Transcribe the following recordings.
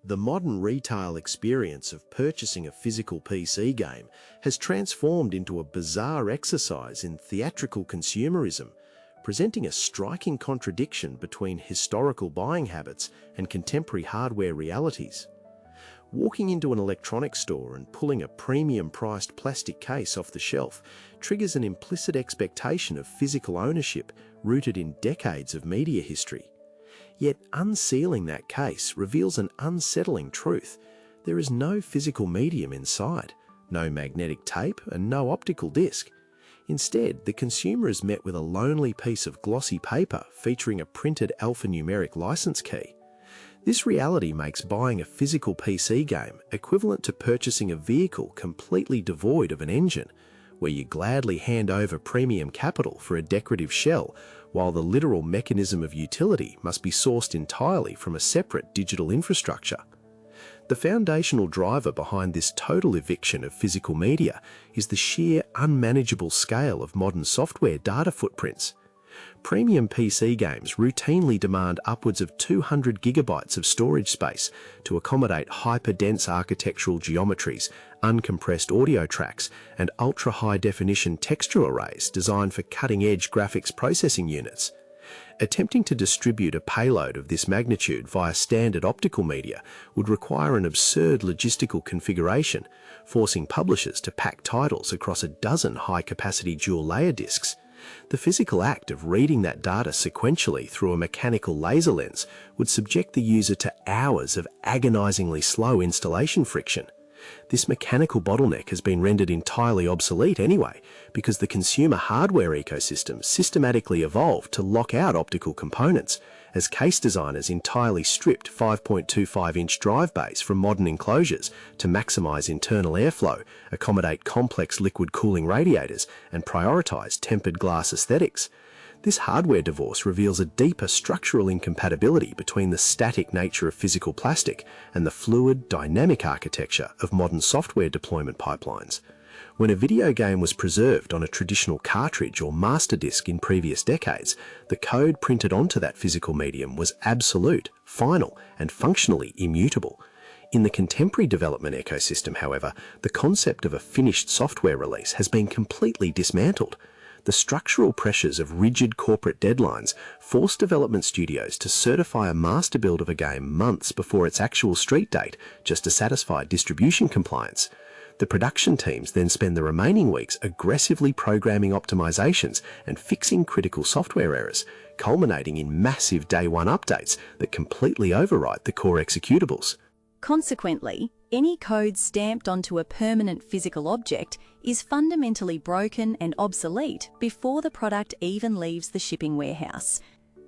The modern retail experience of purchasing a physical PC game has transformed into a bizarre exercise in theatrical consumerism, presenting a striking contradiction between historical buying habits and contemporary hardware realities. Walking into an electronics store and pulling a premium-priced plastic case off the shelf triggers an implicit expectation of physical ownership rooted in decades of media history. Yet unsealing that case reveals an unsettling truth. There is no physical medium inside, no magnetic tape and no optical disc. Instead, the consumer is met with a lonely piece of glossy paper featuring a printed alphanumeric license key. This reality makes buying a physical PC game equivalent to purchasing a vehicle completely devoid of an engine, where you gladly hand over premium capital for a decorative shell, while the literal mechanism of utility must be sourced entirely from a separate digital infrastructure. The foundational driver behind this total eviction of physical media is the sheer unmanageable scale of modern software data footprints. Premium PC games routinely demand upwards of 200 gigabytes of storage space to accommodate hyper-dense architectural geometries, uncompressed audio tracks, and ultra-high-definition texture arrays designed for cutting-edge graphics processing units. Attempting to distribute a payload of this magnitude via standard optical media would require an absurd logistical configuration, forcing publishers to pack titles across a dozen high-capacity dual-layer discs. The physical act of reading that data sequentially through a mechanical laser lens would subject the user to hours of agonizingly slow installation friction. This mechanical bottleneck has been rendered entirely obsolete anyway, because the consumer hardware ecosystem systematically evolved to lock out optical components, as case designers entirely stripped 5.25-inch drive bays from modern enclosures to maximize internal airflow, accommodate complex liquid cooling radiators, and prioritize tempered glass aesthetics. This hardware divorce reveals a deeper structural incompatibility between the static nature of physical plastic and the fluid, dynamic architecture of modern software deployment pipelines. When a video game was preserved on a traditional cartridge or master disk in previous decades, the code printed onto that physical medium was absolute, final, and functionally immutable. In the contemporary development ecosystem, however, the concept of a finished software release has been completely dismantled. The structural pressures of rigid corporate deadlines force development studios to certify a master build of a game months before its actual street date just to satisfy distribution compliance. The production teams then spend the remaining weeks aggressively programming optimizations and fixing critical software errors, culminating in massive day-one updates that completely overwrite the core executables. Consequently, any code stamped onto a permanent physical object is fundamentally broken and obsolete before the product even leaves the shipping warehouse.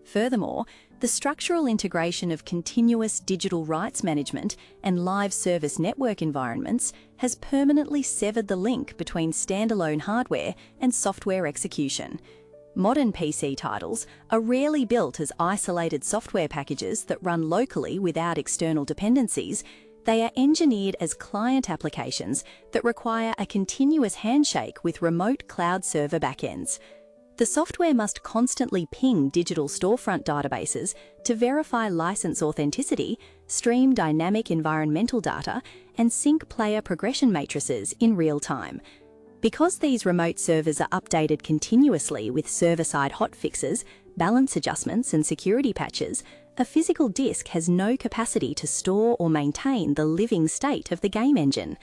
Furthermore, the structural integration of continuous digital rights management and live service network environments has permanently severed the link between standalone hardware and software execution. Modern PC titles are rarely built as isolated software packages that run locally without external dependencies. They are engineered as client applications that require a continuous handshake with remote cloud server backends. The software must constantly ping digital storefront databases to verify license authenticity, stream dynamic environmental data, and sync player progression matrices in real time. Because these remote servers are updated continuously with server-side hotfixes, balance adjustments, and security patches, a physical disk has no capacity to store or maintain the living state of the game engine.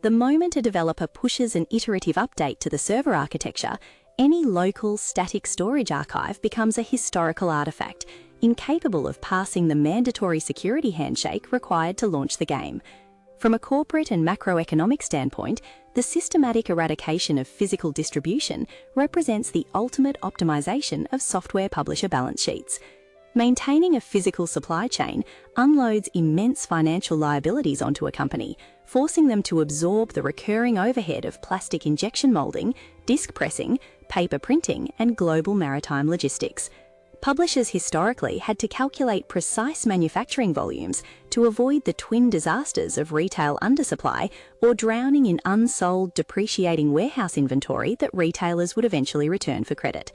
The moment a developer pushes an iterative update to the server architecture, any local static storage archive becomes a historical artifact, incapable of passing the mandatory security handshake required to launch the game. From a corporate and macroeconomic standpoint, the systematic eradication of physical distribution represents the ultimate optimization of software publisher balance sheets. Maintaining a physical supply chain unloads immense financial liabilities onto a company, forcing them to absorb the recurring overhead of plastic injection molding, disc pressing, paper printing, and global maritime logistics. Publishers historically had to calculate precise manufacturing volumes to avoid the twin disasters of retail undersupply or drowning in unsold, depreciating warehouse inventory that retailers would eventually return for credit.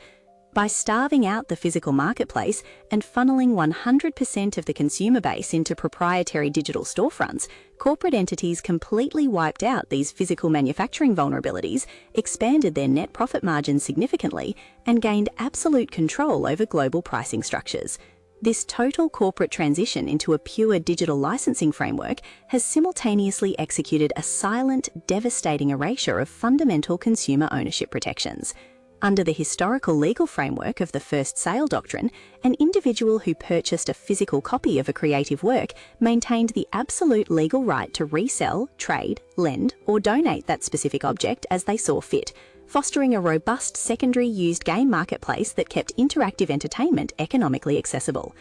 By starving out the physical marketplace and funneling 100% of the consumer base into proprietary digital storefronts, corporate entities completely wiped out these physical manufacturing vulnerabilities, expanded their net profit margins significantly, and gained absolute control over global pricing structures. This total corporate transition into a pure digital licensing framework has simultaneously executed a silent, devastating erasure of fundamental consumer ownership protections. Under the historical legal framework of the first sale doctrine, an individual who purchased a physical copy of a creative work maintained the absolute legal right to resell, trade, lend, or donate that specific object as they saw fit, fostering a robust secondary used game marketplace that kept interactive entertainment economically accessible.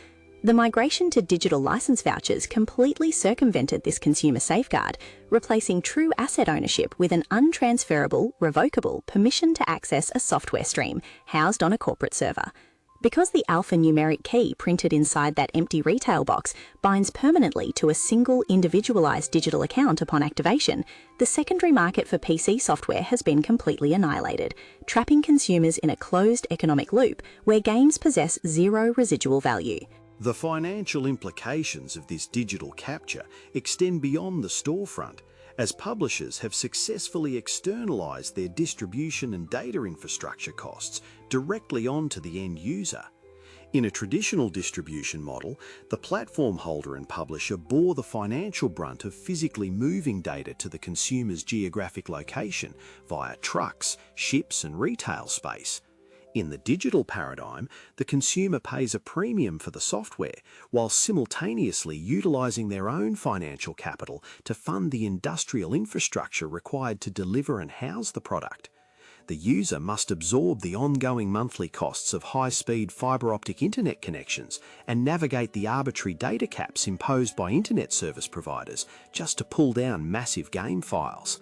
The migration to digital license vouchers completely circumvented this consumer safeguard, replacing true asset ownership with an untransferable, revocable permission to access a software stream housed on a corporate server. Because the alphanumeric key printed inside that empty retail box binds permanently to a single individualized digital account upon activation, the secondary market for PC software has been completely annihilated, trapping consumers in a closed economic loop where games possess zero residual value. The financial implications of this digital capture extend beyond the storefront, as publishers have successfully externalized their distribution and data infrastructure costs directly onto the end user. In a traditional distribution model, the platform holder and publisher bore the financial brunt of physically moving data to the consumer's geographic location via trucks, ships, and retail space. In the digital paradigm, the consumer pays a premium for the software, while simultaneously utilizing their own financial capital to fund the industrial infrastructure required to deliver and house the product. The user must absorb the ongoing monthly costs of high-speed fiber optic internet connections and navigate the arbitrary data caps imposed by internet service providers just to pull down massive game files.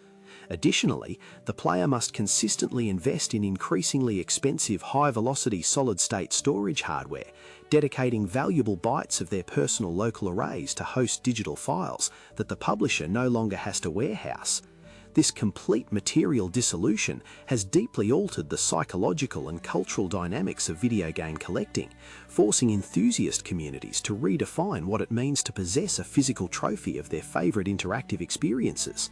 Additionally, the player must consistently invest in increasingly expensive high-velocity solid-state storage hardware, dedicating valuable bytes of their personal local arrays to host digital files that the publisher no longer has to warehouse. This complete material dissolution has deeply altered the psychological and cultural dynamics of video game collecting, forcing enthusiast communities to redefine what it means to possess a physical trophy of their favorite interactive experiences.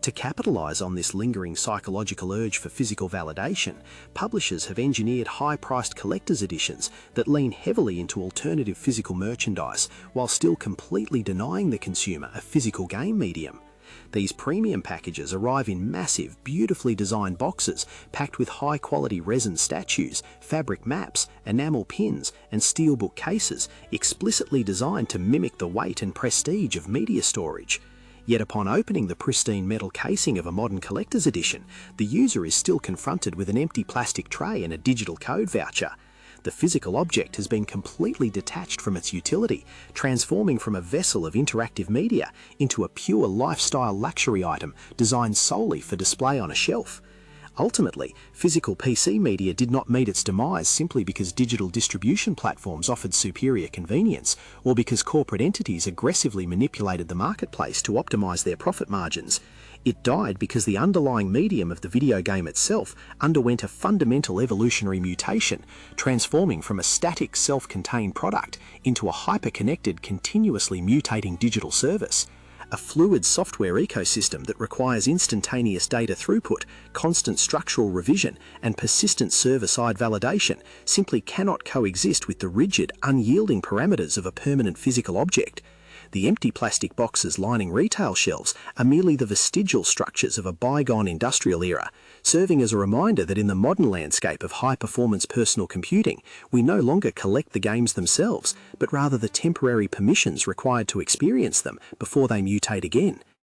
To capitalize on this lingering psychological urge for physical validation, publishers have engineered high-priced collector's editions that lean heavily into alternative physical merchandise while still completely denying the consumer a physical game medium. These premium packages arrive in massive, beautifully designed boxes packed with high-quality resin statues, fabric maps, enamel pins, and steelbook cases explicitly designed to mimic the weight and prestige of media storage. Yet upon opening the pristine metal casing of a modern collector's edition, the user is still confronted with an empty plastic tray and a digital code voucher. The physical object has been completely detached from its utility, transforming from a vessel of interactive media into a pure lifestyle luxury item designed solely for display on a shelf. Ultimately, physical PC media did not meet its demise simply because digital distribution platforms offered superior convenience, or because corporate entities aggressively manipulated the marketplace to optimize their profit margins. It died because the underlying medium of the video game itself underwent a fundamental evolutionary mutation, transforming from a static, self-contained product into a hyper-connected, continuously mutating digital service. A fluid software ecosystem that requires instantaneous data throughput, constant structural revision, and persistent server-side validation simply cannot coexist with the rigid, unyielding parameters of a permanent physical object. The empty plastic boxes lining retail shelves are merely the vestigial structures of a bygone industrial era, serving as a reminder that in the modern landscape of high-performance personal computing, we no longer collect the games themselves, but rather the temporary permissions required to experience them before they mutate again.